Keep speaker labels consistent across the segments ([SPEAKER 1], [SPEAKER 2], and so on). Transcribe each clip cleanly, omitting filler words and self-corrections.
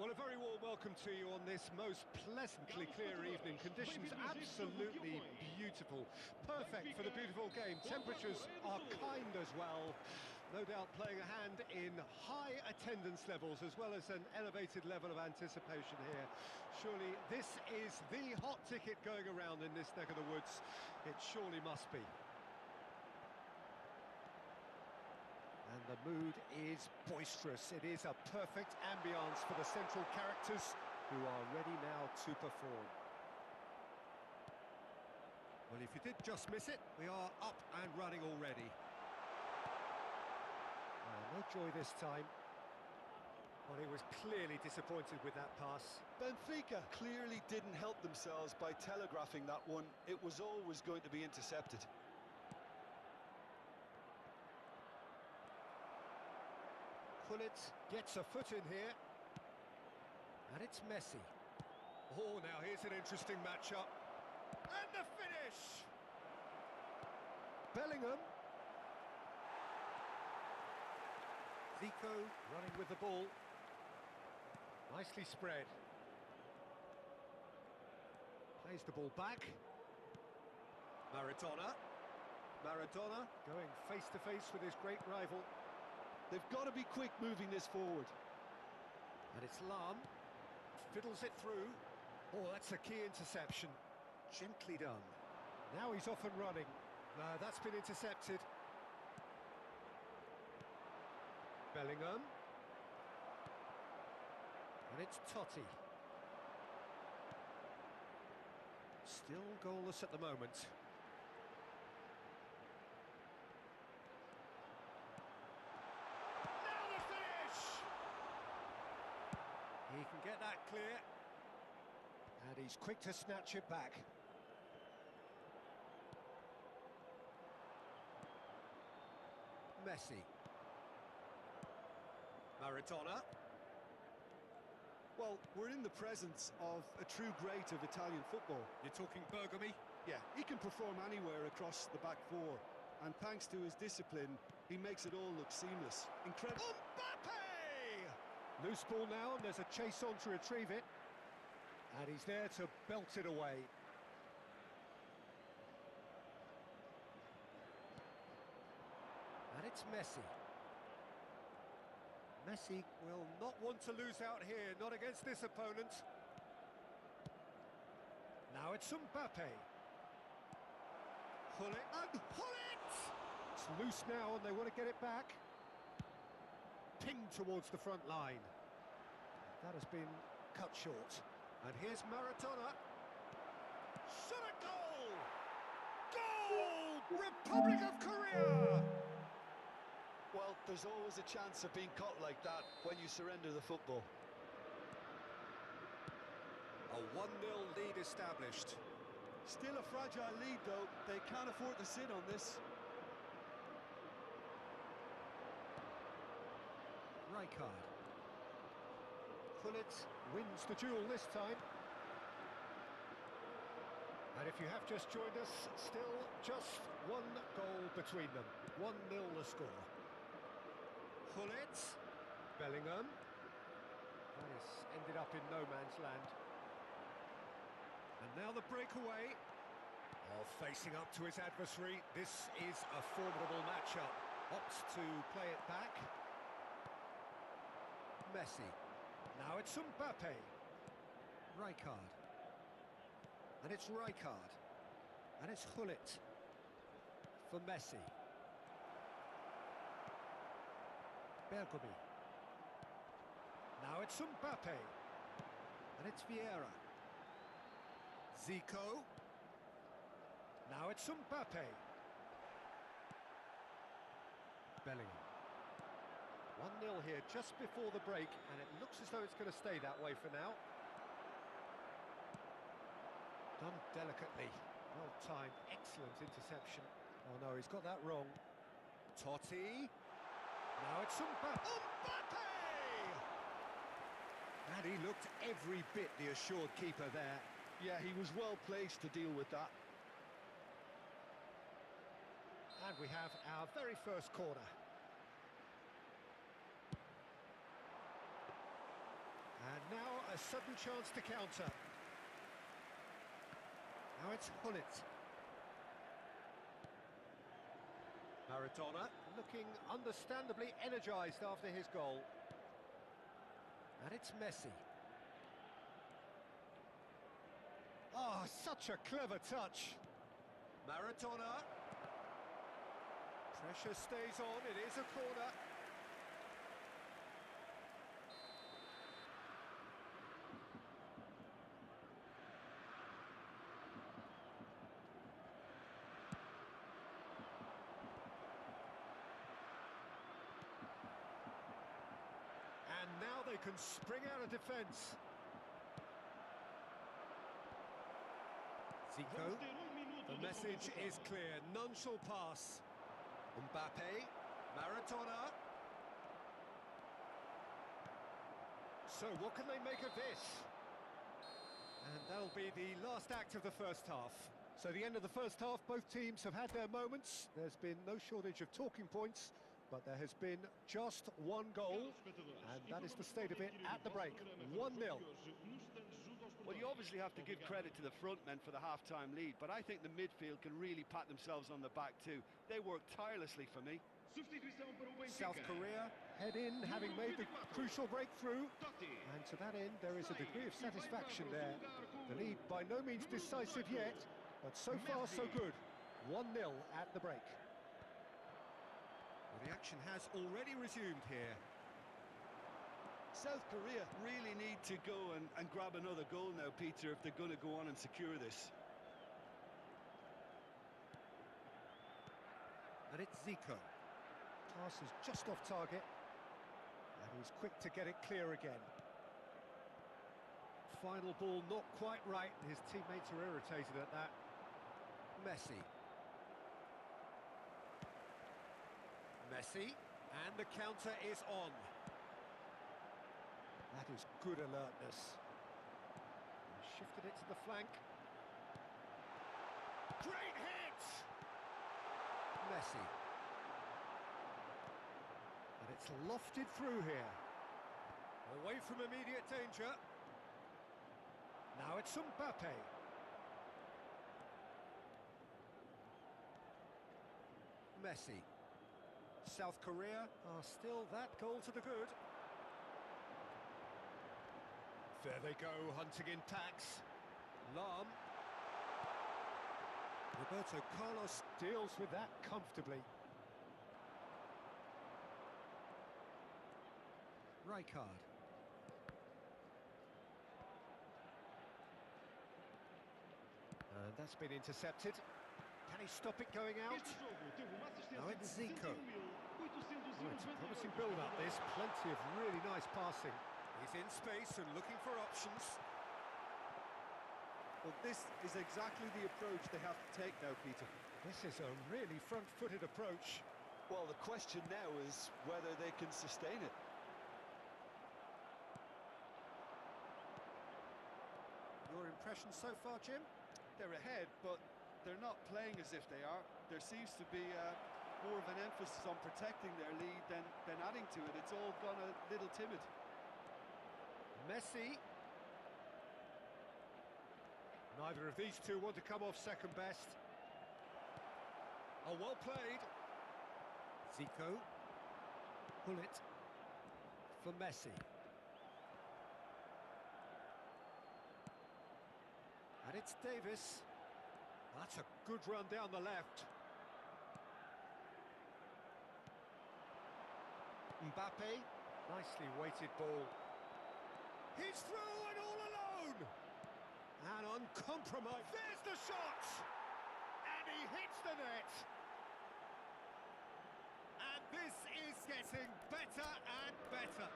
[SPEAKER 1] Well, a very warm welcome to you on this most pleasantly clear evening. Conditions absolutely beautiful. Perfect for the beautiful game. Temperatures are kind as well. No doubt playing a hand in high attendance levels as well as an elevated level of anticipation here. Surely this is the hot ticket going around in this neck of the woods. It surely must be. And the mood is boisterous. It is a perfect ambience for the central characters who are ready now to perform. Well, if you did just miss it, we are up and running already. No joy this time. Well, he was clearly disappointed with that pass.
[SPEAKER 2] Benfica clearly didn't help themselves by telegraphing that one. It was always going to be intercepted.
[SPEAKER 1] Gullit gets a foot in here. And it's Messi. Oh, now here's an interesting matchup. And the finish! Bellingham. Zico running with the ball. Nicely spread. Plays the ball back. Maradona. Maradona going face-to-face with his great rival.
[SPEAKER 2] They've got to be quick moving this forward.
[SPEAKER 1] And it's Lahm. Fiddles it through. Oh, that's a key interception. Gently done. Now he's off and running. No, that's been intercepted. Bellingham. And it's Totti. Still goalless at the moment. He can get that clear. And he's quick to snatch it back. Messi. Maradona.
[SPEAKER 2] Well, we're in the presence of a true great of Italian football.
[SPEAKER 1] You're talking Bergami?
[SPEAKER 2] Yeah, he can perform anywhere across the back four. And thanks to his discipline, he makes it all look seamless. Incredible.
[SPEAKER 1] Mbappe! Loose ball now, and there's a chase on to retrieve it. And he's there to belt it away. And it's Messi. Messi will not want to lose out here, not against this opponent. Now it's Mbappe. Gullit, and Gullit! It's loose now, and they want to get it back. Pinged towards the front line. That has been cut short. And here's Maradona. Shot a goal! Goal! Republic of Korea!
[SPEAKER 2] Well, there's always a chance of being caught like that when you surrender the football.
[SPEAKER 1] A 1-0 lead established.
[SPEAKER 2] Still a fragile lead, though. They can't afford to sit on this.
[SPEAKER 1] Rijkaard. Gullit wins the duel this time. And if you have just joined us, still just one goal between them. 1-0 the score. Gullit. Bellingham. That has ended up in no man's land. And now the breakaway. Oh, facing up to his adversary. This is a formidable matchup. Opts to play it back. Messi. Now it's Mbappe. Rijkaard. And it's Rijkaard. And it's Gullit. For Messi. Bergami. Now it's Mbappe. And it's Vieira. Zico. Now it's Mbappe. Bellingham. 1-0 here just before the break, and it looks as though it's going to stay that way for now. Done delicately. Well timed, excellent interception. Oh no, he's got that wrong. Totti. Now it's Mbappe! And he looked every bit the assured keeper there.
[SPEAKER 2] Yeah, he was well placed to deal with that.
[SPEAKER 1] And we have our very first corner. And now a sudden chance to counter. Now it's Hullet. Maradona looking understandably energised after his goal. And it's Messi. Oh, such a clever touch. Maradona. Pressure stays on, it is a corner. And now they can spring out of defence. Zico. The message is clear, none shall pass. Mbappe, Maradona. So what can they make of this? And that'll be the last act of the first half. So the end of the first half, both teams have had their moments. There's been no shortage of talking points, but there has been just one goal, and that is the state of it at the break, 1-0.
[SPEAKER 2] Well, you obviously have to give credit to the front men for the half-time lead, but I think the midfield can really pat themselves on the back too. They worked tirelessly for me.
[SPEAKER 1] South Korea head in, having made the crucial breakthrough, and to that end there is a degree of satisfaction there. The lead by no means decisive yet, but so far so good. 1-0 at the break. Well, the action has already resumed here.
[SPEAKER 2] South Korea really need to go and grab another goal now, Peter, if they're going to go on and secure this.
[SPEAKER 1] And it's Zico. Pass is just off target, and he's quick to get it clear again. Final ball not quite right, his teammates are irritated at that. Messi. Messi, and the counter is on. That is good alertness. He shifted it to the flank. Great hit! Messi. And it's lofted through here. Away from immediate danger. Now it's Mbappe. Messi. South Korea are still that goal to the good. There they go, hunting in packs. Lahm. Roberto Carlos deals with that comfortably. Rijkaard. And that's been intercepted. Can he stop it going out? Now it's Zico. Oh, it's a promising build-up, this. Plenty of really nice passing. He's in space and looking for options.
[SPEAKER 2] Well, this is exactly the approach they have to take now, Peter.
[SPEAKER 1] This is a really front-footed approach.
[SPEAKER 2] Well, the question now is whether they can sustain it.
[SPEAKER 1] Your impression so far, Jim?
[SPEAKER 2] They're ahead, but they're not playing as if they are. There seems to be more of an emphasis on protecting their lead than adding to it. It's all gone a little timid.
[SPEAKER 1] Messi. Neither of these two want to come off second best. Oh, well played. Zico. Hullet. For Messi. And it's Davis. That's a good run down the left. Mbappe. Nicely weighted ball. He's through and all alone! And uncompromised. There's the shot! And he hits the net! And this is getting better and better.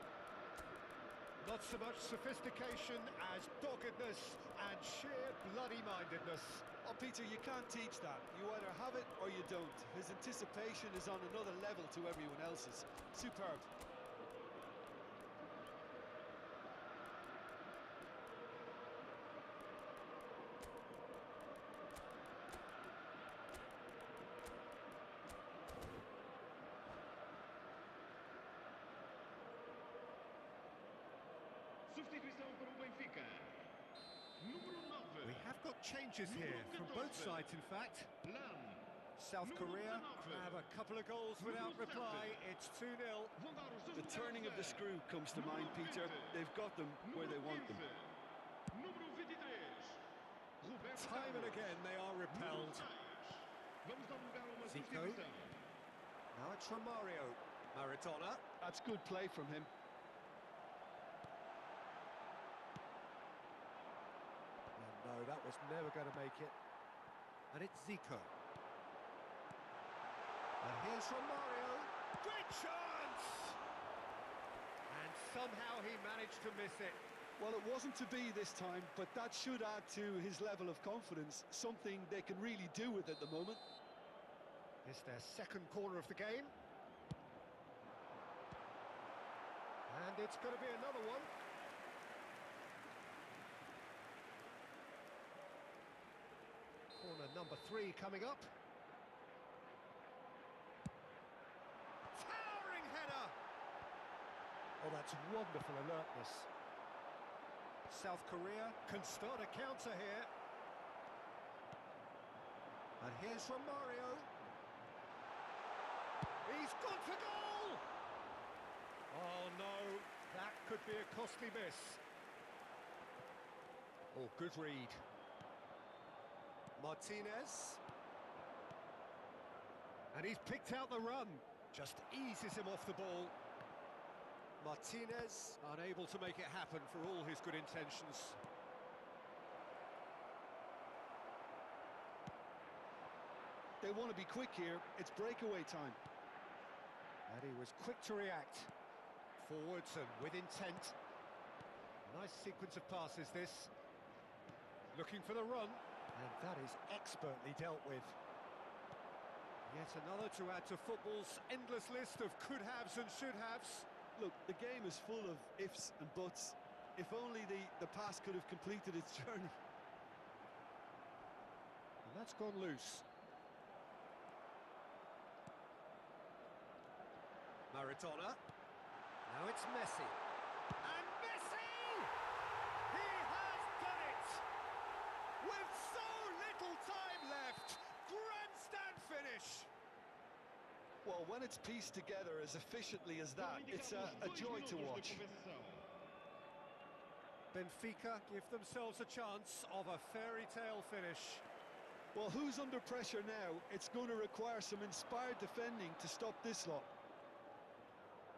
[SPEAKER 1] Not so much sophistication as doggedness and sheer bloody-mindedness.
[SPEAKER 2] Oh, Peter, you can't teach that. You either have it or you don't. His anticipation is on another level to everyone else's. Superb.
[SPEAKER 1] have got changes here from both sides, in fact. South Korea have a couple of goals without reply. It's 2-0.
[SPEAKER 2] The turning of the screw comes to mind, Peter. They've got them where they want them.
[SPEAKER 1] Time and again they are repelled. Zico. Now it's from Mario. Maradona.
[SPEAKER 2] That's good play from him.
[SPEAKER 1] And no, that was never going to make it. And it's Zico. And here's from Mario. Great chance! And somehow he managed to miss it.
[SPEAKER 2] Well, it wasn't to be this time, but that should add to his level of confidence, something they can really do with at the moment.
[SPEAKER 1] It's their second corner of the game. And it's going to be another one. Corner number 3 coming up. Towering header! Oh, that's wonderful alertness. South Korea can start a counter here. And here's from Mario. He's gone for goal! Oh no, that could be a costly miss. Oh, good read. Martinez. And he's picked out the run. Just eases him off the ball. Martinez unable to make it happen for all his good intentions.
[SPEAKER 2] They want to be quick here. It's breakaway time.
[SPEAKER 1] And he was quick to react. Forwards and with intent. Nice sequence of passes, this. Looking for the run. And that is expertly dealt with. Yet another to add to football's endless list of could-haves and should-haves.
[SPEAKER 2] Look, the game is full of ifs and buts. If only the pass could have completed its journey.
[SPEAKER 1] And that's gone loose. Maradona. Now it's Messi. And Messi! He has done it! With so little time left! Grandstand finish!
[SPEAKER 2] Well, when it's pieced together as efficiently as that, it's a joy to watch.
[SPEAKER 1] Benfica give themselves a chance of a fairy tale finish.
[SPEAKER 2] Well, who's under pressure now? It's going to require some inspired defending to stop this lot.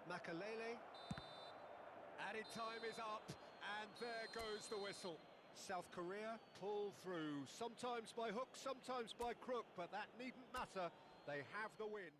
[SPEAKER 1] Makalele. Added time is up, and there goes the whistle. South Korea pull through, sometimes by hook, sometimes by crook, but that needn't matter. They have the win.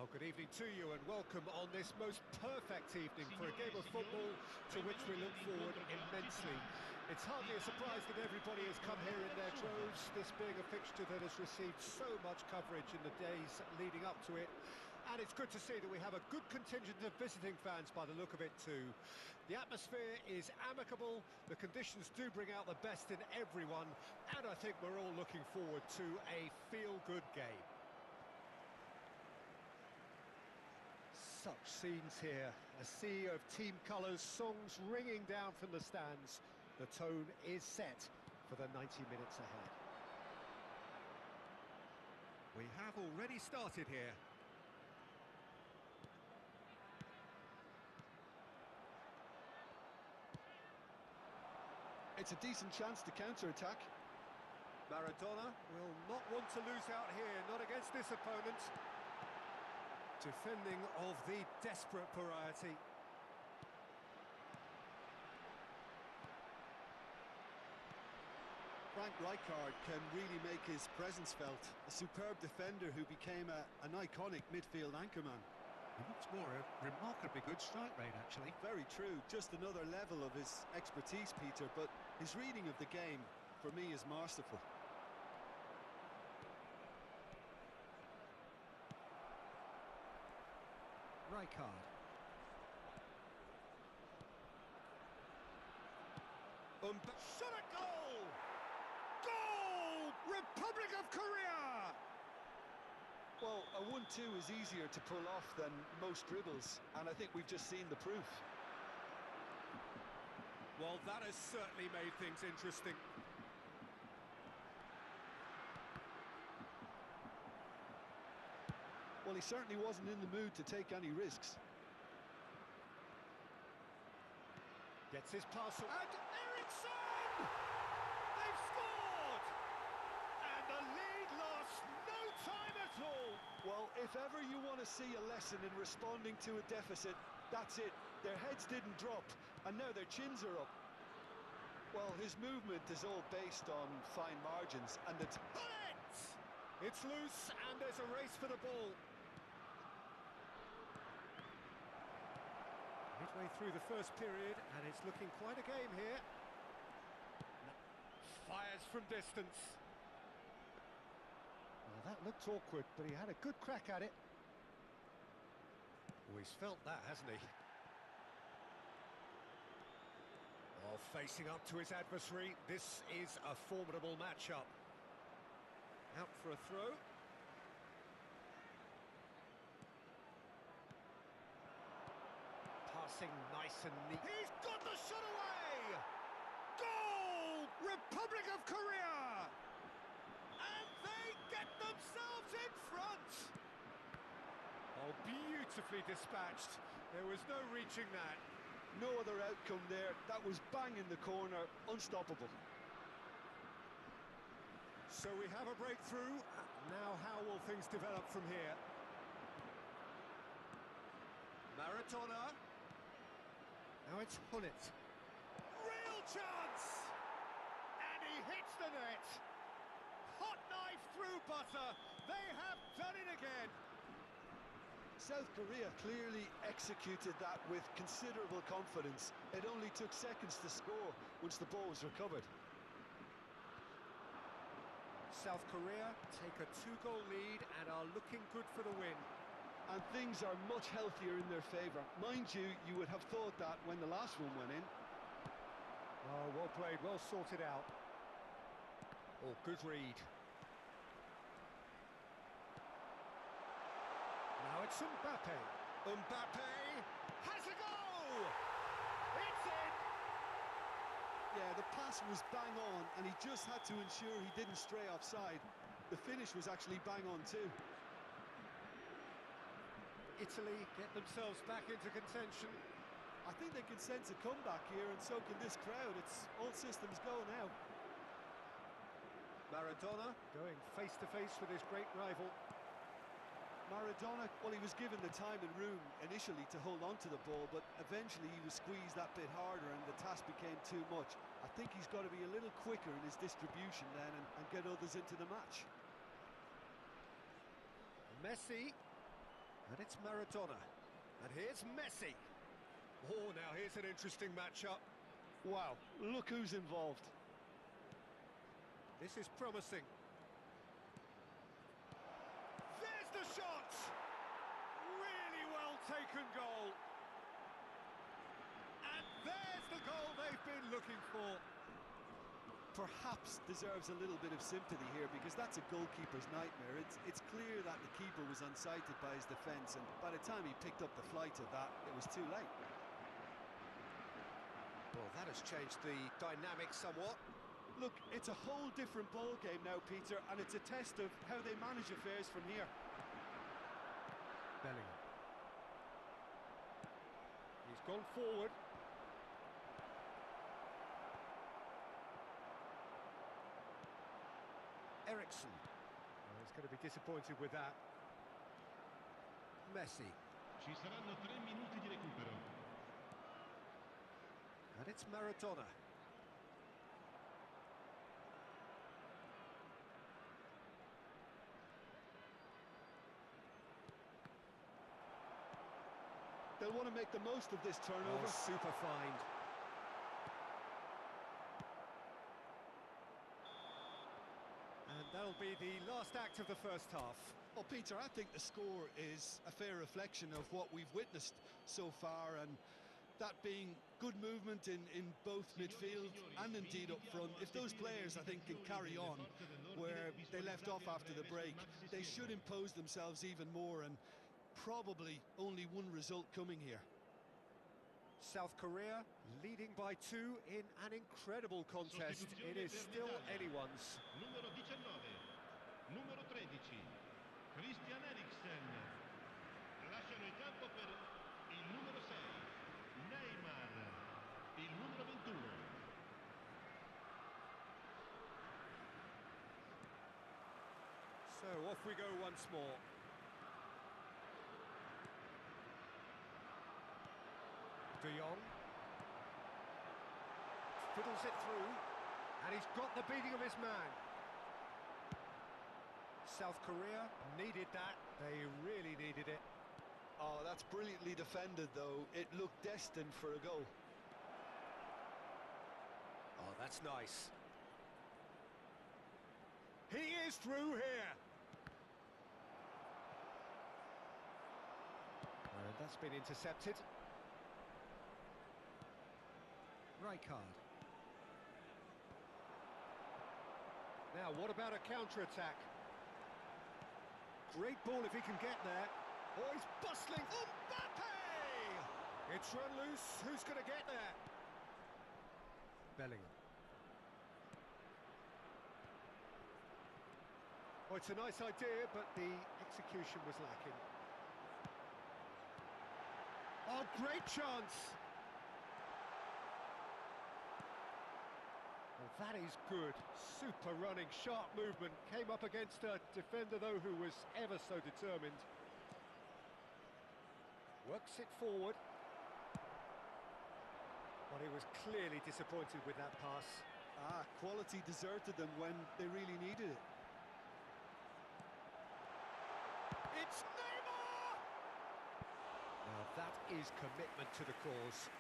[SPEAKER 1] Well, good evening to you and welcome on this most perfect evening for a game of football to which we look forward immensely. It's hardly a surprise that everybody has come here in their droves, this being a fixture that has received so much coverage in the days leading up to it. And it's good to see that we have a good contingent of visiting fans by the look of it too. The atmosphere is amicable, the conditions do bring out the best in everyone, and I think we're all looking forward to a feel-good game. Such scenes here, a sea of team colours, songs ringing down from the stands. The tone is set for the 90 minutes ahead. We have already started here.
[SPEAKER 2] It's a decent chance to counter-attack.
[SPEAKER 1] Maradona will not want to lose out here, not against this opponent. Defending of the desperate variety.
[SPEAKER 2] Frank Rijkaard can really make his presence felt. A superb defender who became an iconic midfield anchorman.
[SPEAKER 1] He looks more a remarkably good strike rate, actually.
[SPEAKER 2] Very true, just another level of his expertise, Peter, but his reading of the game, for me, is masterful.
[SPEAKER 1] Rijkaard. Shot at goal! Goal! Republic of Korea!
[SPEAKER 2] Well, a 1-2 is easier to pull off than most dribbles, and I think we've just seen the proof.
[SPEAKER 1] Well, that has certainly made things interesting.
[SPEAKER 2] Well, he certainly wasn't in the mood to take any risks.
[SPEAKER 1] Gets his pass, and Eriksson! They've scored! And the lead lost no time at all.
[SPEAKER 2] Well, if ever you want to see a lesson in responding to a deficit, that's it. Their heads didn't drop, and now their chins are up. Well, his movement is all based on fine margins, and it's...
[SPEAKER 1] It's loose, and there's a race for the ball. Midway through the first period, and it's looking quite a game here. Fires from distance. Well, that looked awkward, but he had a good crack at it. Oh, he's felt that, hasn't he? Oh, facing up to his adversary, this is a formidable matchup. Out for a throw. Passing nice and neat. He's got the shot away! Goal! Republic of Korea! And they get themselves in front! Oh, beautifully dispatched. There was no reaching that.
[SPEAKER 2] No other outcome there. That was bang in the corner, unstoppable.
[SPEAKER 1] So we have a breakthrough. Now how will things develop from here? Maradona. Now it's Hullet. Real chance! And he hits the net. Hot knife through butter. They have done it again.
[SPEAKER 2] South Korea clearly executed that with considerable confidence. It only took seconds to score once the ball was recovered.
[SPEAKER 1] South Korea take a 2-goal lead and are looking good for the win.
[SPEAKER 2] And things are much healthier in their favour. Mind you, you would have thought that when the last one went in.
[SPEAKER 1] Oh, well played, well sorted out. Oh, good read. Now it's Mbappe. Mbappe has a goal! It's in!
[SPEAKER 2] Yeah, the pass was bang on, and he just had to ensure he didn't stray offside. The finish was actually bang on too.
[SPEAKER 1] Italy get themselves back into contention.
[SPEAKER 2] I think they can sense a comeback here, and so can this crowd. It's all systems go now.
[SPEAKER 1] Maradona going face-to-face with his great rival.
[SPEAKER 2] Maradona, well, he was given the time and room initially to hold on to the ball, but eventually he was squeezed that bit harder and the task became too much. I think he's got to be a little quicker in his distribution then and get others into the match.
[SPEAKER 1] Messi. And it's Maradona. And here's Messi. Oh, now here's an interesting matchup.
[SPEAKER 2] Wow, look who's involved.
[SPEAKER 1] This is promising. There's the shot! Really well taken goal. And there's the goal they've been looking for.
[SPEAKER 2] Perhaps deserves a little bit of sympathy here, because that's a goalkeeper's nightmare. It's clear that the keeper was unsighted by his defence, and by the time he picked up the flight of that, it was too late.
[SPEAKER 1] Well, that has changed the dynamic somewhat.
[SPEAKER 2] Look, it's a whole different ball game now, Peter, and it's a test of how they manage affairs from here.
[SPEAKER 1] Bellingham. He's gone forward. Ericsson. Oh, he's going to be disappointed with that. Messi.
[SPEAKER 3] Ci saranno 3 minuti di recupero.
[SPEAKER 1] And it's Maradona.
[SPEAKER 2] They'll want to make the most of this turnover.
[SPEAKER 1] Oh, super find. And that'll be the last act of the first half.
[SPEAKER 2] Well, Peter, I think the score is a fair reflection of what we've witnessed so far, and that being good movement in both midfield and indeed up front. If those players, I think, can carry on where they left off after the break, they should impose themselves even more, and probably only one result coming here.
[SPEAKER 1] South Korea leading by 2 in an incredible contest. It is still anyone's.
[SPEAKER 3] Numero 19, numero 13, Christian Eriksen. Lasciano il campo per il numero 6, Neymar, il numero 21.
[SPEAKER 1] So off we go once more. De Jong fiddles it through, and he's got the beating of his man. South Korea needed that. They really needed it.
[SPEAKER 2] Oh, that's brilliantly defended, though. It looked destined for a goal.
[SPEAKER 1] Oh, that's nice. He is through here. And that's been intercepted. Rijkaard. Now, what about a counter-attack? Great ball if he can get there. Oh, he's bustling. Mbappe! It's run loose. Who's going to get there? Bellingham. Oh, it's a nice idea, but the execution was lacking. Oh, great chance! Well, that is good. Super running, sharp movement. Came up against a defender, though, who was ever so determined. Works it forward. Well, he was clearly disappointed with that pass.
[SPEAKER 2] Quality deserted them when they really needed it.
[SPEAKER 1] It's Neymar! Now that is commitment to the cause.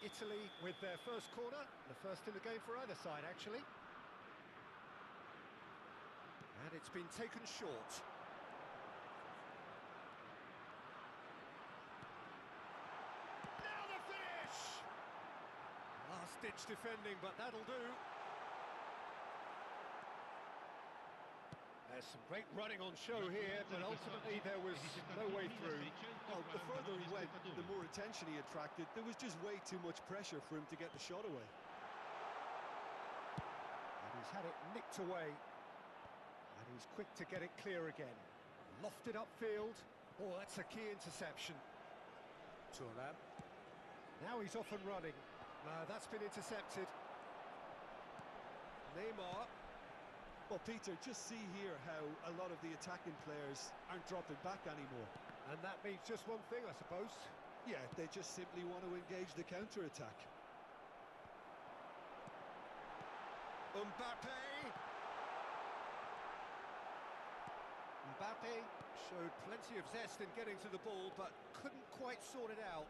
[SPEAKER 1] Italy with their first corner, the first in the game for either side, actually. And it's been taken short. Now the finish! Last-ditch defending, but that'll do. There's some great running on show here, but ultimately there was no way through.
[SPEAKER 2] Well, the further he went, the more attention he attracted. There was just way too much pressure for him to get the shot away.
[SPEAKER 1] And he's had it nicked away. And he's quick to get it clear again. Lofted upfield. Oh, that's a key interception. Thuram. Now he's off and running. No, that's been intercepted. Neymar.
[SPEAKER 2] Well, Peter, just see here how a lot of the attacking players aren't dropping back anymore.
[SPEAKER 1] And that means just one thing, I suppose.
[SPEAKER 2] Yeah, they just simply want to engage the counter-attack.
[SPEAKER 1] Mbappe! Mbappe showed plenty of zest in getting to the ball, but couldn't quite sort it out.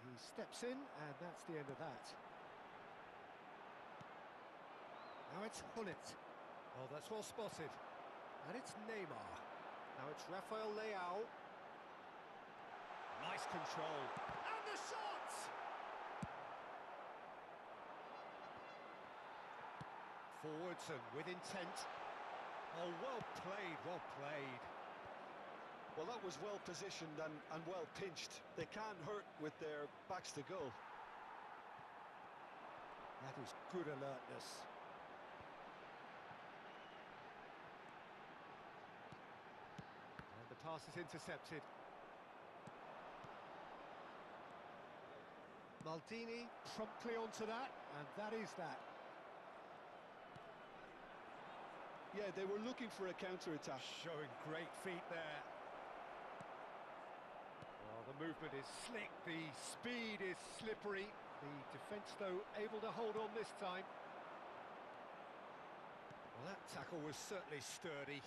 [SPEAKER 1] He steps in, and that's the end of that. Now it's Gullit. Oh, that's well spotted. And it's Neymar. Now it's Rafael Leao. Nice control. And the shot! Forwards and with intent. Oh, well played, well played.
[SPEAKER 2] Well, that was well positioned and well pinched. They can't hurt with their backs to goal.
[SPEAKER 1] That is good alertness. And the pass is intercepted. Maldini promptly onto that, and that is that.
[SPEAKER 2] Yeah, they were looking for a counter-attack.
[SPEAKER 1] Showing great feet there. Well, the movement is slick, the speed is slippery. The defence, though, able to hold on this time. Well, that tackle was certainly sturdy.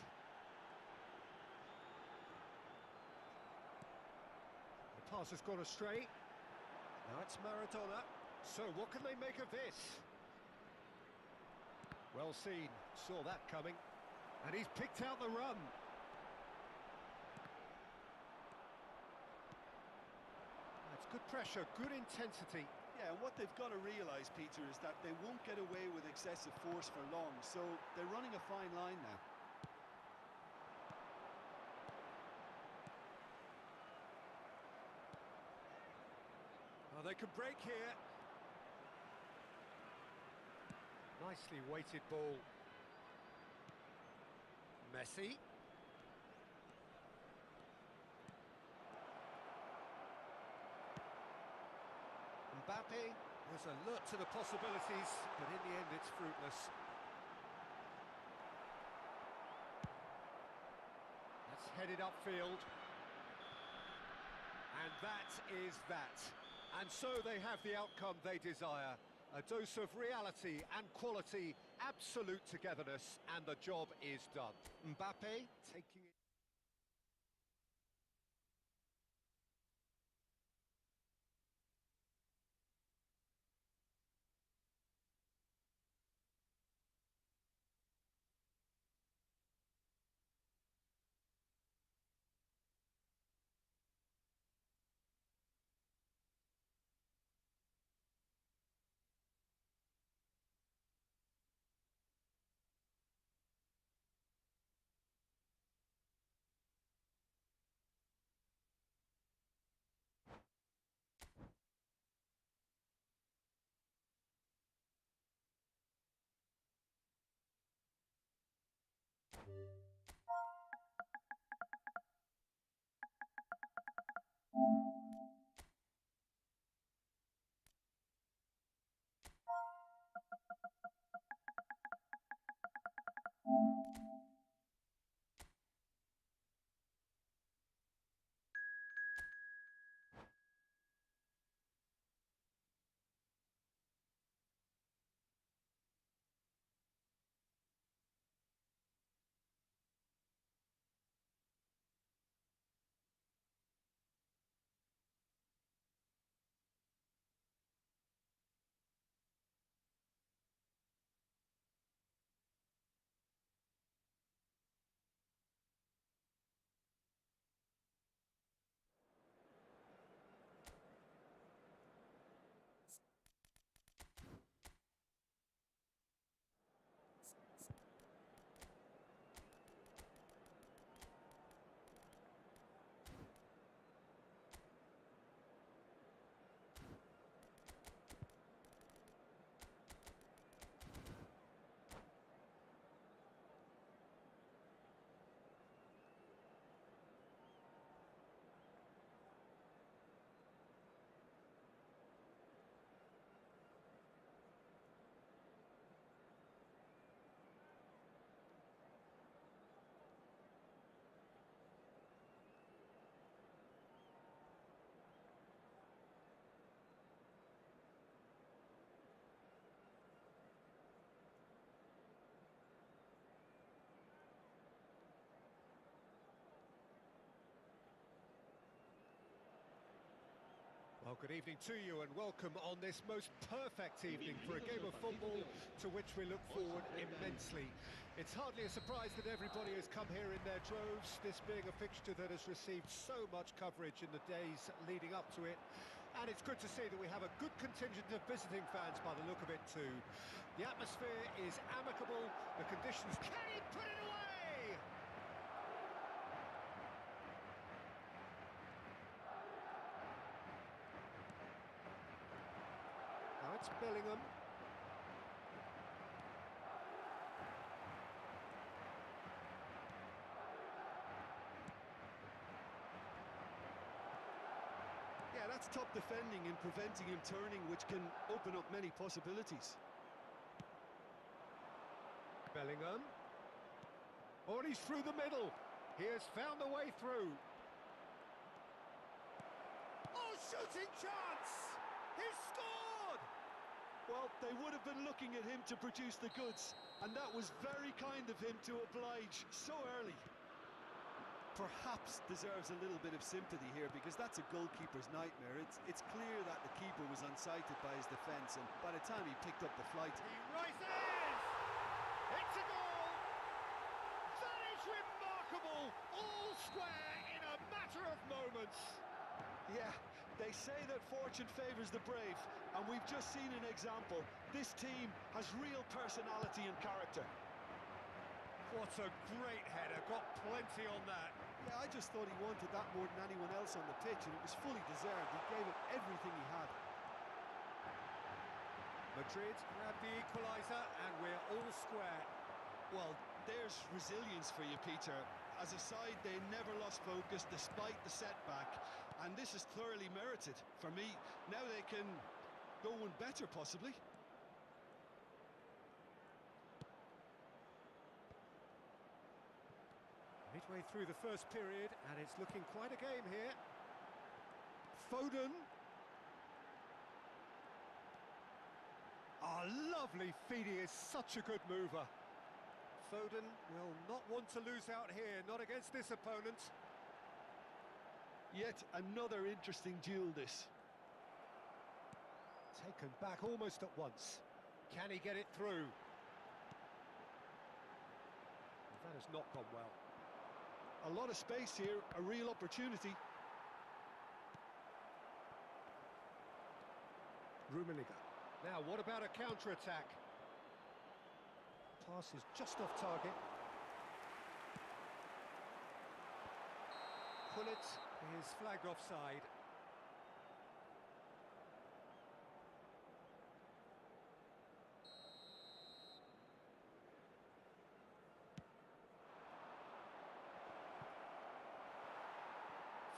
[SPEAKER 1] The pass has gone astray. Now it's Maradona. So what can they make of this? Well seen, saw that coming. And he's picked out the run. That's good pressure, good intensity.
[SPEAKER 2] Yeah, and what they've got to realise, Peter, is that they won't get away with excessive force for long, so they're running a fine line now.
[SPEAKER 1] Oh, they could break here. Nicely weighted ball. Messi. Mbappe was alert to the possibilities, but in the end it's fruitless. That's headed upfield. And that is that. And so they have the outcome they desire. A dose of reality and quality, absolute togetherness, and the job is done. Mbappe taking it. Good evening to you and welcome on this most perfect evening for a game of football to which we look forward immensely. It's hardly a surprise that everybody has come here in their droves, this being a fixture that has received so much coverage in the days leading up to it. And it's good to see that we have a good contingent of visiting fans by the look of it too. The atmosphere is amicable, the conditions... Can he put it away? Now it's Bellingham.
[SPEAKER 2] Yeah, that's top defending and preventing him turning, which can open up many possibilities.
[SPEAKER 1] Bellingham. Oh, and he's through the middle. He has found a way through. Oh, shooting chance! He's scored!
[SPEAKER 2] Well, they would have been looking at him to produce the goods, and that was very kind of him to oblige so early. Perhaps deserves a little bit of sympathy here, because that's a goalkeeper's nightmare. It's clear that the keeper was unsighted by his defence, and by the time he picked up the flight...
[SPEAKER 1] He rises! It's a goal! That is remarkable! All square in a matter of moments.
[SPEAKER 2] Yeah, they say that fortune favours the brave, and we've just seen an example. This team has real personality and character.
[SPEAKER 1] What a great header, got plenty on that.
[SPEAKER 2] Yeah, I just thought he wanted that more than anyone else on the pitch, and it was fully deserved. He gave it everything he had.
[SPEAKER 1] Madrid grabbed the equaliser, and we're all square.
[SPEAKER 2] Well, there's resilience for you, Peter. As a side, they never lost focus despite the setback, and this is thoroughly merited. For me, now they can go one better, possibly.
[SPEAKER 1] Midway through the first period, and it's looking quite a game here. Foden. Ah, lovely feed, he is such a good mover. Foden will not want to lose out here, not against this opponent.
[SPEAKER 2] Yet another interesting duel, this.
[SPEAKER 1] Taken back almost at once. Can he get it through? That has not gone well.
[SPEAKER 2] A lot of space here, a real opportunity.
[SPEAKER 1] Rummenigge. Now, what about a counter-attack? Pass is just off target. Pullet is flagged offside.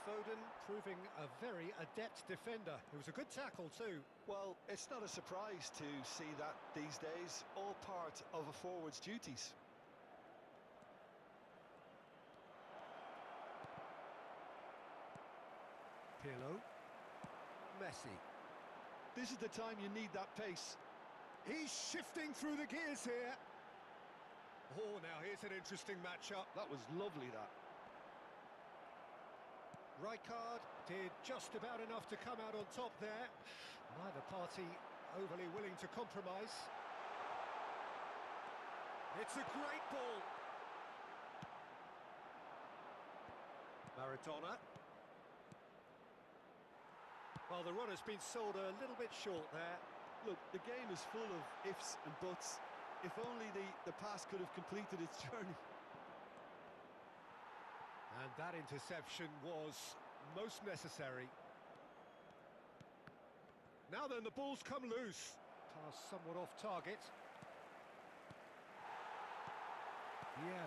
[SPEAKER 1] Foden proving a very adept defender. It was a good tackle too.
[SPEAKER 2] Well, it's not a surprise to see that these days, all part of a forward's duties.
[SPEAKER 1] Pirlo. Messi.
[SPEAKER 2] This is the time you need that pace.
[SPEAKER 1] He's shifting through the gears here. Oh, now here's an interesting matchup.
[SPEAKER 2] That was lovely, that.
[SPEAKER 1] Rijkaard did just about enough to come out on top there. Neither party overly willing to compromise. It's a great ball. Maradona. Well, the run has been sold a little bit short there.
[SPEAKER 2] Look, the game is full of ifs and buts. If only the pass could have completed its journey.
[SPEAKER 1] And that interception was most necessary. Now then, the ball's come loose. Pass somewhat off target. Yeah.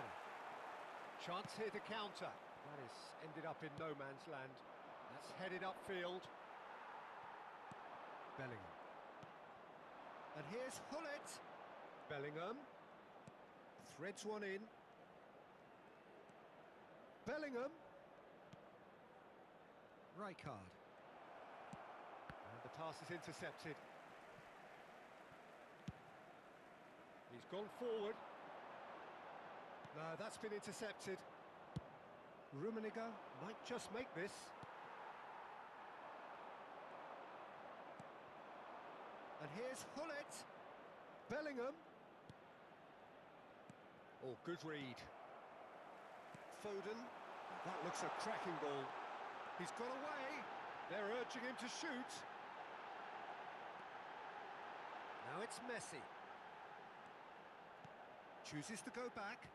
[SPEAKER 1] Chance here to counter. That is ended up in no man's land. That's headed upfield. Bellingham. And here's Hullet. Bellingham. Threads one in. Bellingham. Rijkaard. And the pass is intercepted. He's gone forward. No, that's been intercepted. Rummenigge might just make this. And here's Hullet. Bellingham. Oh, good read. Foden. That looks a cracking ball. He's got away. They're urging him to shoot. Now it's Messi. Chooses to go back.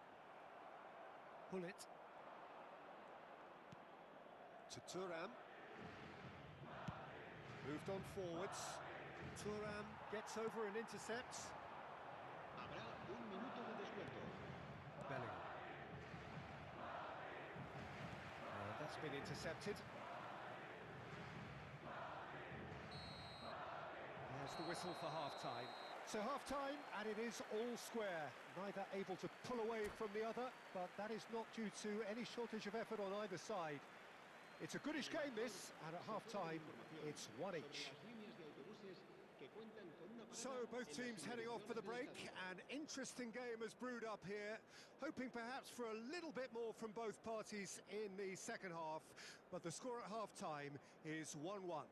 [SPEAKER 1] Hullet. To Thuram. Moved on forwards. Thuram gets over and intercepts.
[SPEAKER 3] Habrá un minuto de descuento.
[SPEAKER 1] Bellingham. That's been intercepted. There's the whistle for half-time. So half-time, and it is all square. Neither able to pull away from the other, but that is not due to any shortage of effort on either side. It's a goodish game, this, and at half-time, it's one each. So, both teams heading off for the break. An interesting game has brewed up here, hoping perhaps for a little bit more from both parties in the second half, but the score at half-time is 1-1.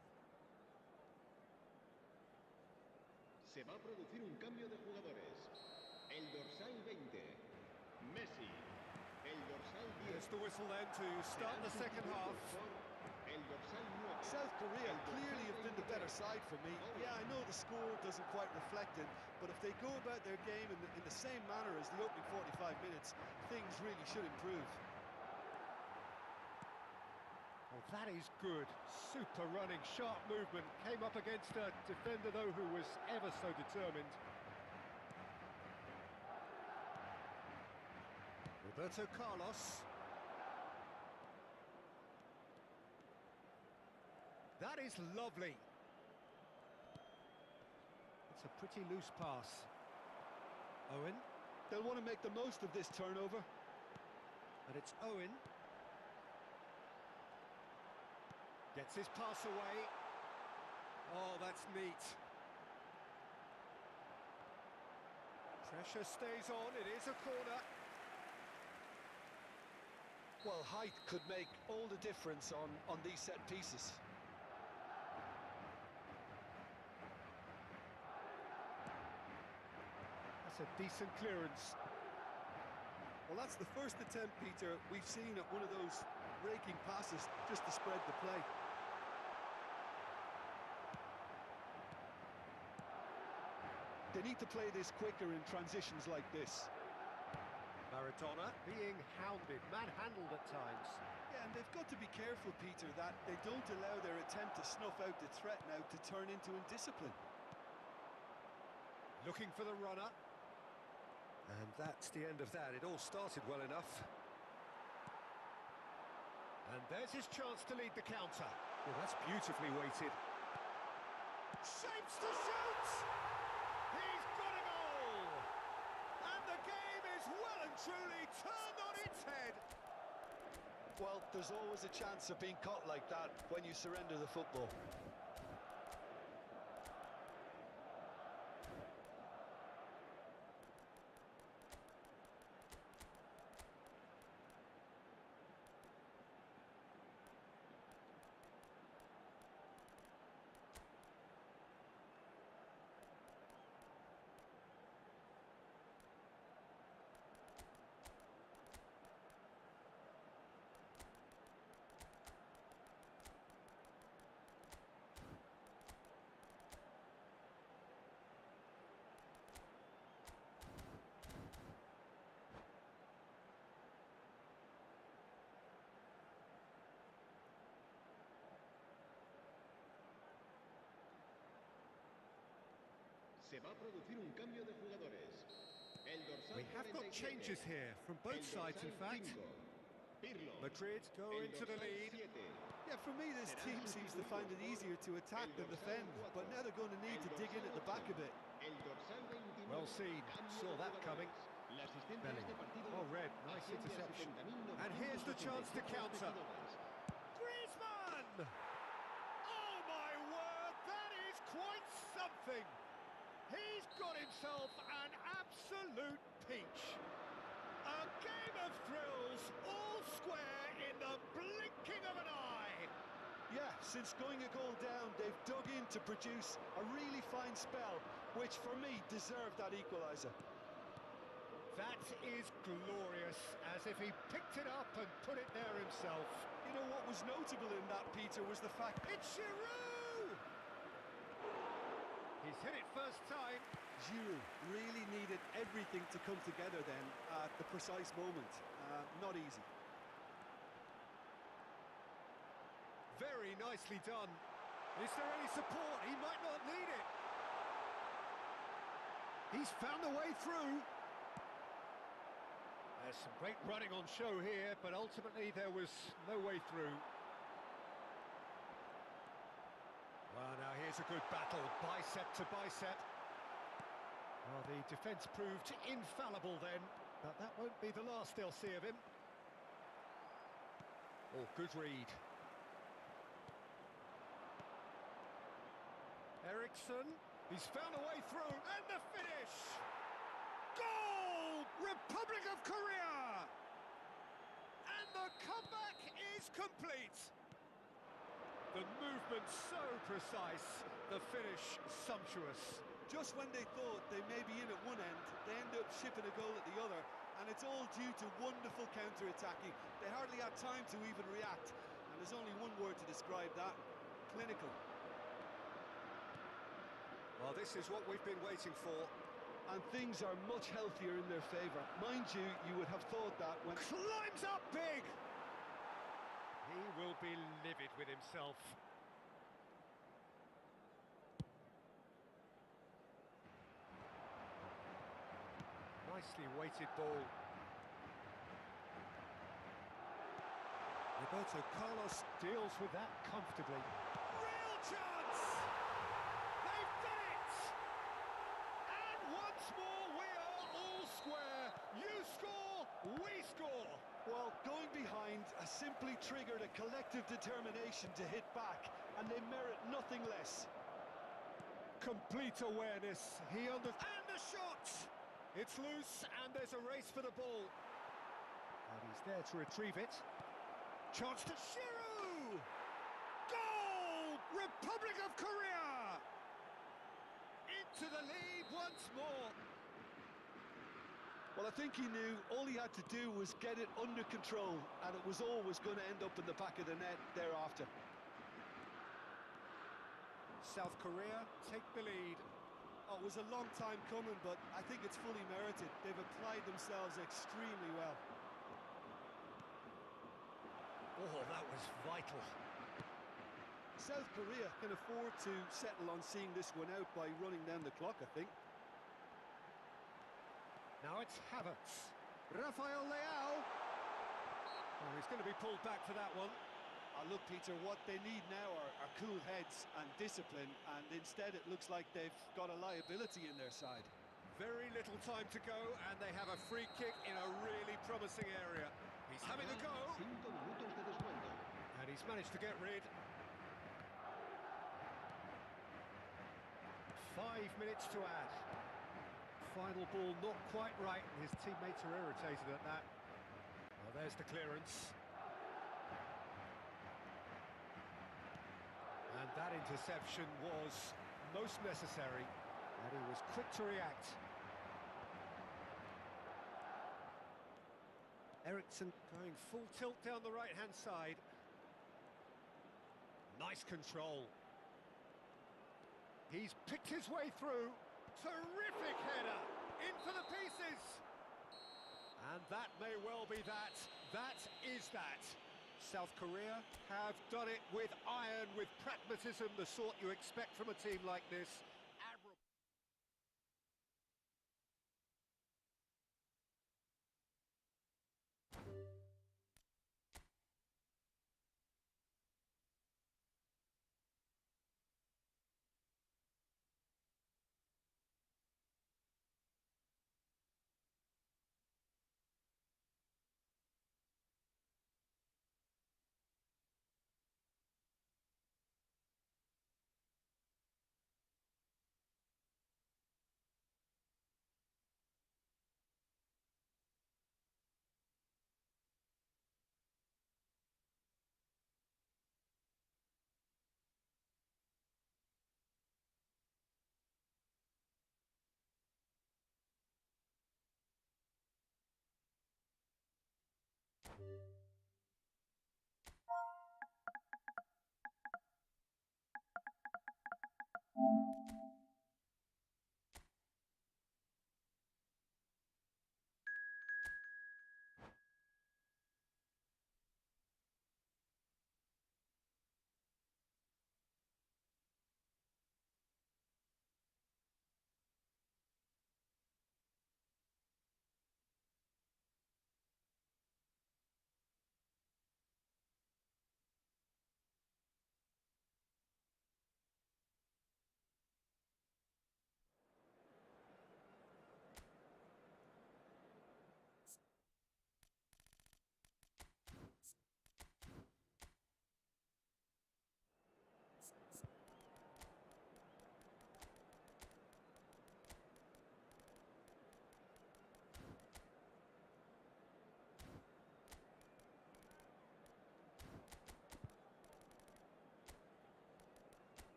[SPEAKER 3] Se va a producir un cambio de jugadores. El dorsal 20, Messi. El dorsal 10.
[SPEAKER 1] There's the whistle then to start the second half.
[SPEAKER 3] El dorsal 9.
[SPEAKER 2] South Korea clearly have been the better side for me. Yeah, I know the score doesn't quite reflect it, but if they go about their game in the same manner as the opening 45 minutes, things really should improve.
[SPEAKER 1] Oh, that is good. Super running, sharp movement. Came up against a defender, though, who was ever so determined. Roberto Carlos. That is lovely. It's a pretty loose pass. Owen.
[SPEAKER 2] They'll want to make the most of this turnover.
[SPEAKER 1] And it's Owen. Gets his pass away. Oh, that's neat. Pressure stays on, it is a corner.
[SPEAKER 2] Well, height could make all the difference on these set pieces.
[SPEAKER 1] That's a decent clearance.
[SPEAKER 2] Well, that's the first attempt, Peter, we've seen at one of those raking passes just to spread the play. They need to play this quicker in transitions like this.
[SPEAKER 1] Maradona being hounded, manhandled at times.
[SPEAKER 2] Yeah, and they've got to be careful, Peter, that they don't allow their attempt to snuff out the threat now to turn into indiscipline.
[SPEAKER 1] Looking for the runner. And that's the end of that. It all started well enough. And there's his chance to lead the counter. Well, that's beautifully weighted. Shapes to shoot! He's got a goal! And the game is well and truly turned on its head.
[SPEAKER 2] Well, there's always a chance of being caught like that when you surrender the football.
[SPEAKER 3] Se va a producir un cambio de jugadores. El dorsal
[SPEAKER 1] We have got
[SPEAKER 3] 47,
[SPEAKER 1] changes here from both
[SPEAKER 3] el
[SPEAKER 1] sides, in
[SPEAKER 3] dorsal
[SPEAKER 1] fact.
[SPEAKER 3] 5, Pirlo.
[SPEAKER 1] Madrid go
[SPEAKER 3] El
[SPEAKER 1] into the
[SPEAKER 3] dorsal
[SPEAKER 1] lead.
[SPEAKER 3] 7,
[SPEAKER 2] Yeah, for me, this team seems to find it easier to attack than defend, but now they're going to need to dig in at the back a bit.
[SPEAKER 3] el dorsal 29,
[SPEAKER 1] Well seen,
[SPEAKER 3] cambio
[SPEAKER 1] saw
[SPEAKER 3] de
[SPEAKER 1] that coming.
[SPEAKER 3] jugadores. La asistencia de
[SPEAKER 1] Bellingham.
[SPEAKER 3] este partido
[SPEAKER 1] Oh, Red, nice
[SPEAKER 3] asciende a
[SPEAKER 1] interception.
[SPEAKER 3] 70.987
[SPEAKER 1] And here's the chance to counter.
[SPEAKER 3] espectadores.
[SPEAKER 1] Griezmann! Oh my word, that is quite something! He's got himself an absolute peach. A game of thrills, all square in the blinking of an eye.
[SPEAKER 2] Yeah, since going a goal down, they've dug in to produce a really fine spell, which for me deserved that equaliser.
[SPEAKER 1] That is glorious, as if he picked it up and put it there himself.
[SPEAKER 2] You know what was notable in that, Peter, was the fact...
[SPEAKER 1] It's Giroud! He's hit it first time.
[SPEAKER 2] Giroud really needed everything to come together then at the precise moment. Not easy.
[SPEAKER 1] Very nicely done. Is there any support? He might not need it. He's found a way through. There's some great running on show here, but ultimately there was no way through. Well, now here's a good battle, bicep to bicep. Well, the defence proved infallible then, but that won't be the last they'll see of him. Oh, good read. Ericsson, he's found a way through, and the finish! Goal! Republic of Korea! And the comeback is complete. The movement so precise, the finish sumptuous.
[SPEAKER 2] Just when they thought they may be in at one end, they end up shipping a goal at the other, and it's all due to wonderful counter-attacking. They hardly had time to even react, and there's only one word to describe that: clinical.
[SPEAKER 1] Well, this is what we've been waiting for.
[SPEAKER 2] And things are much healthier in their favour. Mind you, you would have thought that when...
[SPEAKER 1] Climbs up big! He will be livid with himself. Nicely weighted ball. Roberto Carlos deals with that comfortably. Real chance! They've done it! And once more we are all square. You score, we score.
[SPEAKER 2] Well, going behind has simply triggered a collective determination to hit back, and they merit nothing less.
[SPEAKER 1] Complete awareness. And the shot! It's loose, and there's a race for the ball. And he's there to retrieve it. Chance to Giroud! Goal! Republic of Korea! Into the lead once more.
[SPEAKER 2] Well, I think he knew all he had to do was get it under control, and it was always going to end up in the back of the net thereafter.
[SPEAKER 1] South Korea take the lead.
[SPEAKER 2] Oh, it was a long time coming, but I think it's fully merited. They've applied themselves extremely well.
[SPEAKER 1] Oh, that was vital.
[SPEAKER 2] South Korea can afford to settle on seeing this one out by running down the clock, I think.
[SPEAKER 1] Now it's Havertz. Rafael Leao. Oh, he's going to be pulled back for that one.
[SPEAKER 2] Look, Peter, what they need now are cool heads and discipline, and instead it looks like they've got a liability in their side.
[SPEAKER 1] Very little time to go, and they have a free kick in a really promising area. He's having a go.
[SPEAKER 3] 5 minutos de descuento.
[SPEAKER 1] And he's managed to get rid. 5 minutes to add. Final ball not quite right, and his teammates are irritated at that. Well, there's the clearance. And that interception was most necessary, and he was quick to react. Ericsson going full tilt down the right-hand side. Nice control. He's picked his way through. Terrific header. In for the pieces. And that may well be that. That is that. South Korea have done it with iron, with pragmatism, the sort you expect from a team like this.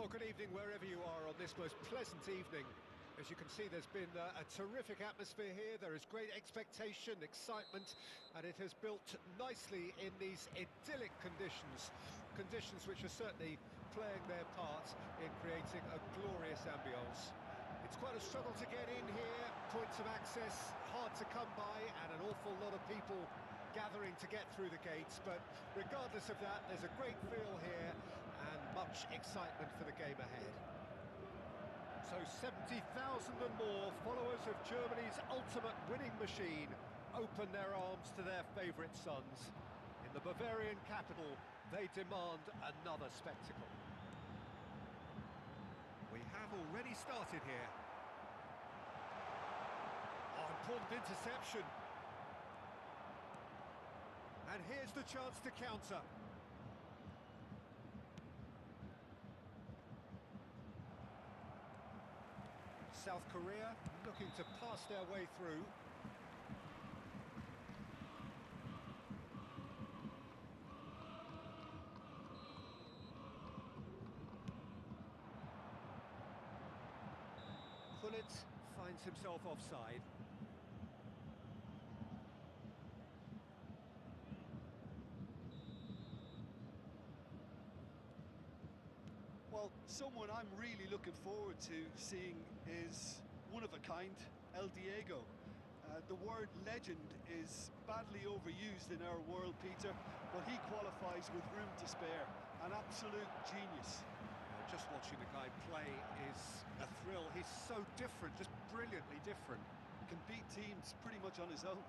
[SPEAKER 1] Well, good evening wherever you are on this most pleasant evening. As you can see, there's been a terrific atmosphere here. There is great expectation, excitement, and it has built nicely in these idyllic conditions. Conditions which are certainly playing their part in creating a glorious ambience. It's quite a struggle to get in here, points of access hard to come by, and an awful lot of people gathering to get through the gates, but regardless of that, there's a great feel here and much excitement for the game ahead. So 70,000 and more followers of Germany's ultimate winning machine open their arms to their favourite sons. In the Bavarian capital, they demand another spectacle. We have already started here. Oh, important interception. And here's the chance to counter. South Korea looking to pass their way through. Gullit finds himself offside.
[SPEAKER 2] Well, someone I'm really looking forward to seeing is one of a kind, El Diego. The word legend is badly overused in our world, Peter, but he qualifies with room to spare. An absolute genius.
[SPEAKER 1] Just watching the guy play is a thrill. He's so different, just brilliantly different.
[SPEAKER 2] Can beat teams pretty much on his own.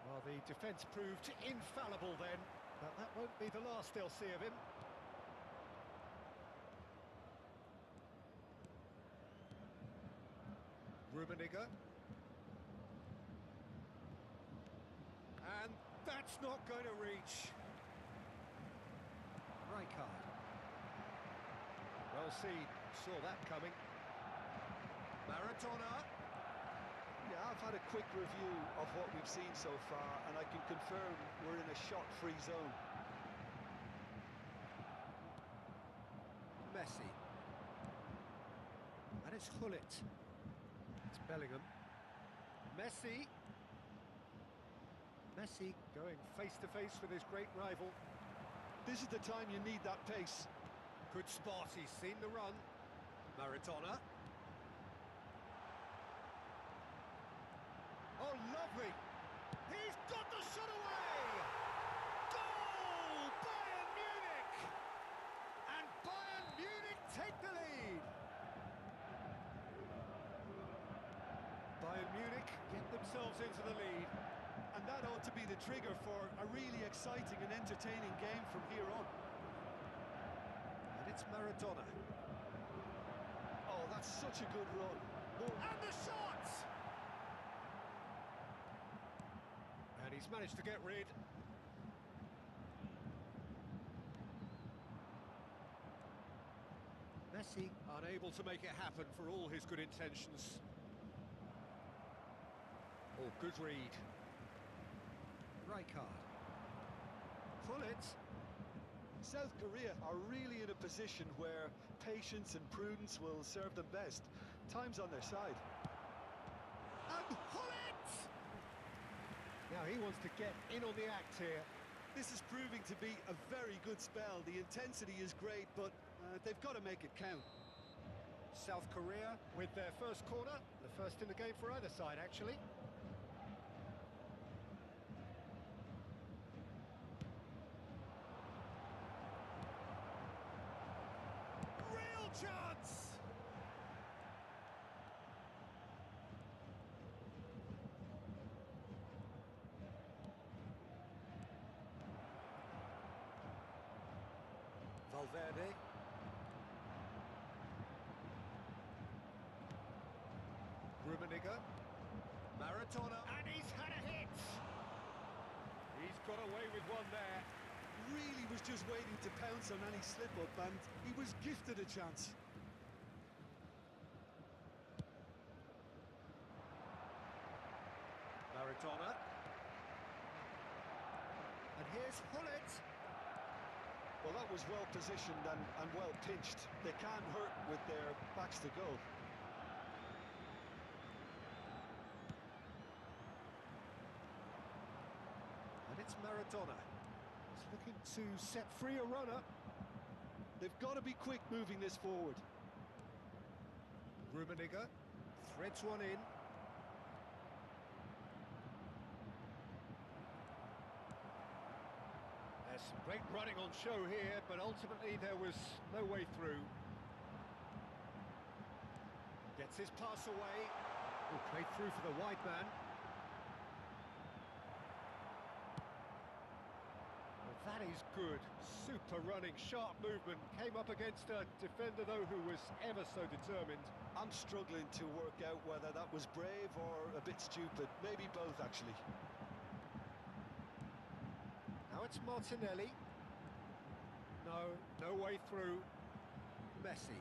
[SPEAKER 1] Well, the defence proved infallible then, but that won't be the last they'll see of him. Rummenigge. And that's not going to reach. Rijkaard. Well seen, saw that coming. Maradona.
[SPEAKER 2] Yeah, I've had a quick review of what we've seen so far, and I can confirm we're in a shot-free zone.
[SPEAKER 1] Messi. And it's Gullit. It's Bellingham. Messi. Messi going face-to-face with his great rival.
[SPEAKER 2] This is the time you need that pace.
[SPEAKER 1] Good spot, he's seen the run. Maradona. Oh, lovely! He's got the shot away! Goal! Bayern Munich! And Bayern Munich take the lead! Bayern Munich get themselves into the lead.
[SPEAKER 2] And that ought to be the trigger for a really exciting and entertaining game from here on.
[SPEAKER 1] And it's Maradona.
[SPEAKER 2] Oh, that's such a good run.
[SPEAKER 1] And the shot! And he's managed to get rid. Messi unable to make it happen for all his good intentions. Oh, good read. Rijkaard. Gullit.
[SPEAKER 2] South Korea are really in a position where patience and prudence will serve them best. Time's on their side.
[SPEAKER 1] And Gullit! Now he wants to get in on the act here.
[SPEAKER 2] This is proving to be a very good spell. The intensity is great, but they've got to make it count.
[SPEAKER 1] South Korea with their first corner. The first in the game for either side, actually. Chance! Valverde. Rummenigge. Maradona. And he's had a hit! He's got away with one there.
[SPEAKER 2] Really was just waiting to pounce on any slip-up, and he was gifted a chance.
[SPEAKER 1] Maradona. And here's Gullit.
[SPEAKER 2] Well, that was well positioned and well pinched. They can't hurt with their backs to goal.
[SPEAKER 1] And it's Maradona. He's looking to set free a runner.
[SPEAKER 2] They've got to be quick moving this forward.
[SPEAKER 1] Rummenigge threads one in. There's some great running on show here, but ultimately there was no way through. Gets his pass away. Will play through for the wide man. Well, that is good. Super running, sharp movement. Came up against a defender, though, who was ever so determined.
[SPEAKER 2] I'm struggling to work out whether that was brave or a bit stupid. Maybe both, actually.
[SPEAKER 1] Now it's Martinelli. No way through. Messi.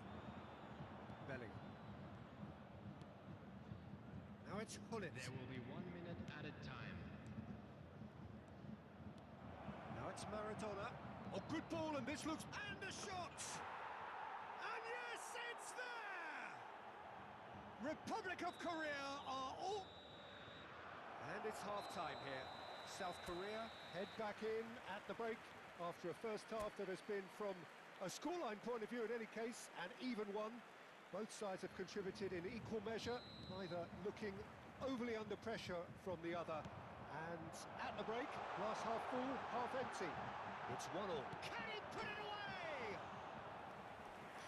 [SPEAKER 1] Bellingham. Now it's Gullit.
[SPEAKER 3] There will be 1 minute added time.
[SPEAKER 1] Now it's Maradona. Oh, good ball, and this looks... And a shot! And yes, it's there! Republic of Korea are all... And it's half-time here. South Korea head back in at the break after a first half that has been, from a scoreline point of view in any case, an even one. Both sides have contributed in equal measure, neither looking overly under pressure from the other. And at the break, glass half full, half empty. It's 1-1. Can he put it away?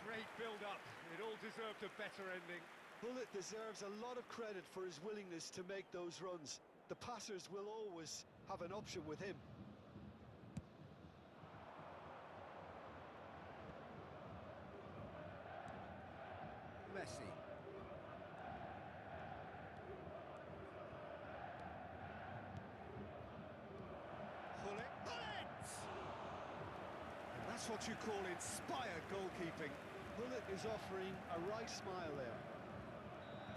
[SPEAKER 1] Great build-up. It all deserved a better ending.
[SPEAKER 2] Gullit deserves a lot of credit for his willingness to make those runs. The passers will always have an option with him.
[SPEAKER 1] Messi. Gullit. And that's what you call inspired goalkeeping.
[SPEAKER 2] Gullit is offering a right smile there.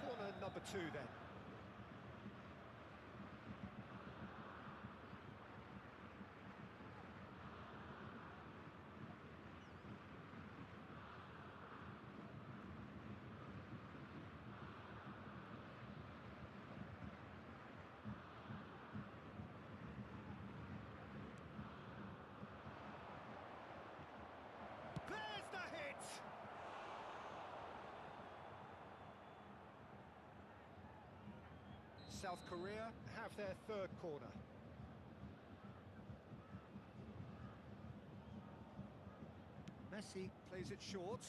[SPEAKER 1] Corner number 2 then. There's the hit! South Korea have their third corner. Messi plays it short.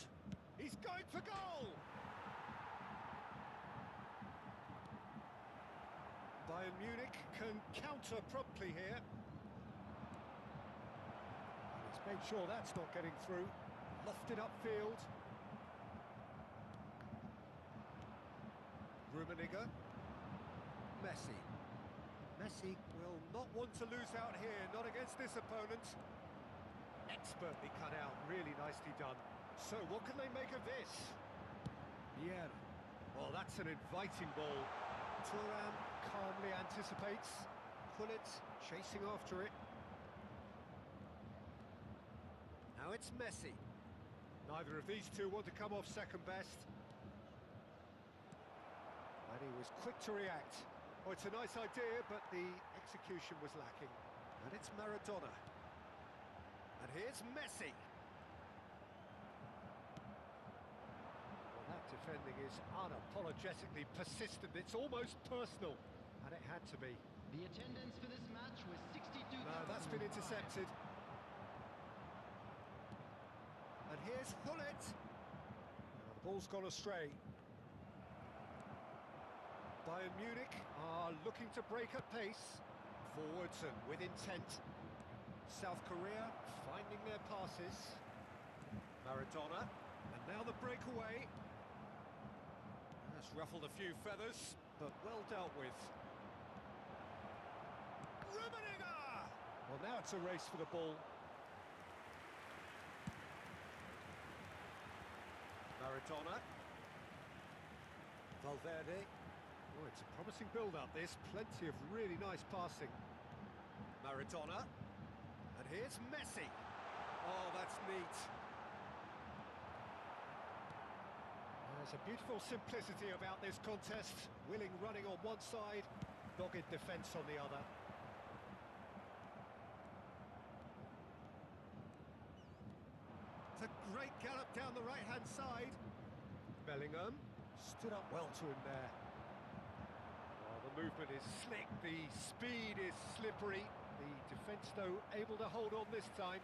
[SPEAKER 1] He's going for goal! Bayern Munich can counter promptly here. And he's made sure that's not getting through. Lofted upfield. Rummenigge. Messi. Messi will not want to lose out here, not against this opponent. Expertly cut out, really nicely done. So what can they make of this? Yeah. Well, that's an inviting ball. Thuram calmly anticipates. Gullit chasing after it. Now it's Messi. Neither of these two want to come off second best. And he was quick to react. Oh, it's a nice idea, but the execution was lacking. And it's Maradona. And here's Messi. Well, that defending is unapologetically persistent. It's almost personal, and it had to be.
[SPEAKER 3] The attendance for this match was 62,000.
[SPEAKER 1] No, that's been intercepted. And here's Gullit. Now the ball's gone astray. Bayern Munich are looking to break at pace. Forwards and with intent. South Korea finding their passes. Maradona. And now the breakaway. That's ruffled a few feathers, but well dealt with. Rummenigge! Well, now it's a race for the ball. Maradona. Valverde. Oh, it's a promising build-up, this. Plenty of really nice passing. Maradona. And here's Messi. Oh, that's neat. There's a beautiful simplicity about this contest. Willing running on one side, dogged defence on the other. It's a great gallop down the right-hand side. Bellingham stood up well to him there. Oh, the movement is slick, the speed is slippery. The defence, though, able to hold on this time.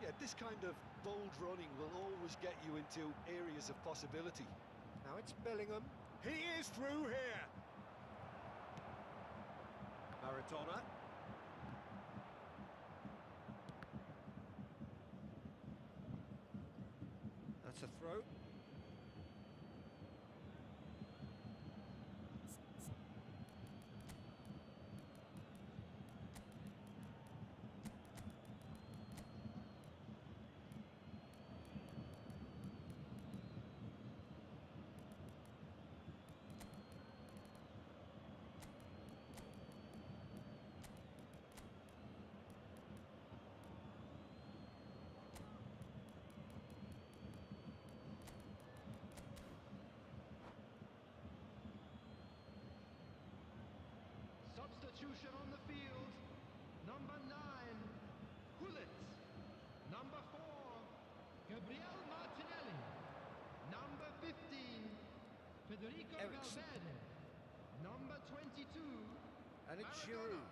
[SPEAKER 2] Yeah, this kind of bold running will always get you into areas of possibility.
[SPEAKER 1] Now it's Bellingham. He is through here. Maradona. That's a throw.
[SPEAKER 3] Substitution on the field. Number 9, Gullit. Number 4, Gabriel Martinelli. Number 15, Federico
[SPEAKER 1] Eriksen.
[SPEAKER 3] Valverde. Number 22,
[SPEAKER 1] And it's
[SPEAKER 3] Maradona.
[SPEAKER 1] Giroud.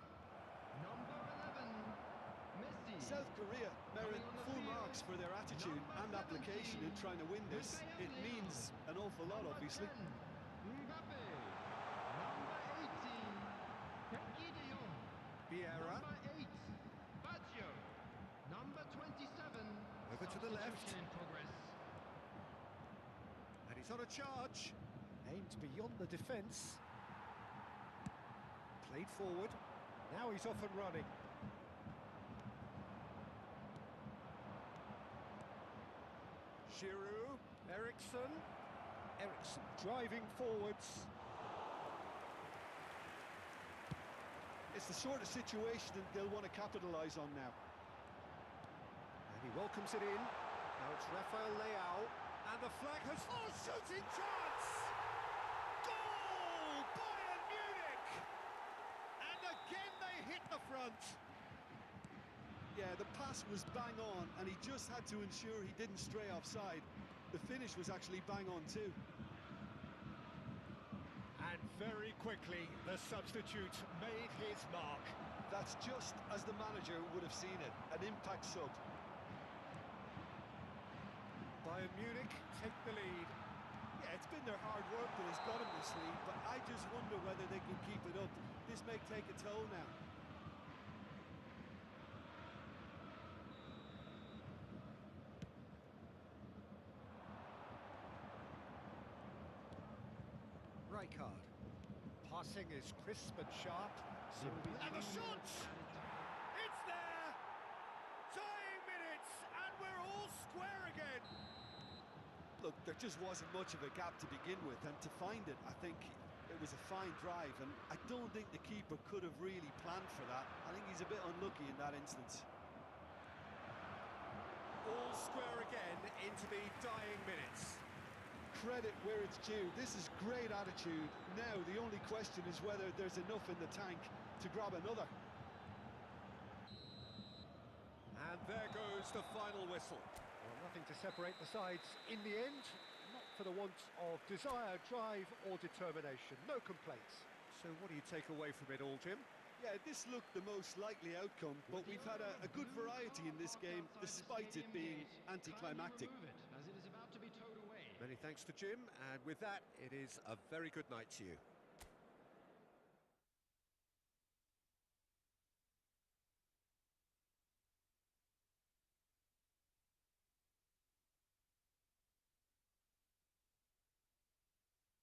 [SPEAKER 3] Number 11, Messi.
[SPEAKER 2] South Korea merit
[SPEAKER 3] Coming on the
[SPEAKER 2] full
[SPEAKER 3] field,
[SPEAKER 2] marks for their attitude
[SPEAKER 3] number
[SPEAKER 2] and application in
[SPEAKER 3] 17,
[SPEAKER 2] trying to win this. It means an awful lot,
[SPEAKER 3] Number
[SPEAKER 2] obviously.
[SPEAKER 3] 10, Mbappe. Number 18, Frenkie de Jong.
[SPEAKER 1] Vieira.
[SPEAKER 3] Number 8, Baggio. Number 27,
[SPEAKER 1] Over to the left.
[SPEAKER 3] substitution in progress.
[SPEAKER 1] And he's on a charge. Aimed beyond the defence. Played forward. Now he's off and running. Giroud. Eriksen. Eriksen driving forwards.
[SPEAKER 2] It's the sort of situation that they'll want to capitalise on now.
[SPEAKER 1] And he welcomes it in. Now it's Rafael Leao. And the flag has... Oh, shooting chance! Goal! Bayern Munich! And again they hit the front.
[SPEAKER 2] Yeah, the pass was bang on, and he just had to ensure he didn't stray offside. The finish was actually bang on too.
[SPEAKER 1] And very quickly, the substitute made his mark.
[SPEAKER 2] That's just as the manager would have seen it, an impact sub.
[SPEAKER 1] Bayern Munich take the lead.
[SPEAKER 2] Yeah, it's been their hard work that has got them this lead, but I just wonder whether they can keep it up. This may take a toll now.
[SPEAKER 1] Rijkaard. Passing is crisp and sharp. And the shot! It's there! Tying minutes, and we're all square again.
[SPEAKER 2] Look, there just wasn't much of a gap to begin with, and to find it, I think it was a fine drive, and I don't think the keeper could have really planned for that. I think he's a bit unlucky in that instance.
[SPEAKER 1] All square again into the dying minutes.
[SPEAKER 2] Credit where it's due. This is great attitude. Now, the only question is whether there's enough in the tank to grab another.
[SPEAKER 1] And there goes the final whistle. Well, nothing to separate the sides in the end. Not for the want of desire, drive or determination. No complaints. So what do you take away from it all, Jim?
[SPEAKER 2] Yeah, this looked the most likely outcome, but we've had a good variety in this game, despite it being anticlimactic.
[SPEAKER 3] As it is about to be towed away.
[SPEAKER 1] Many thanks to Jim, and with that, it is a very good night to you.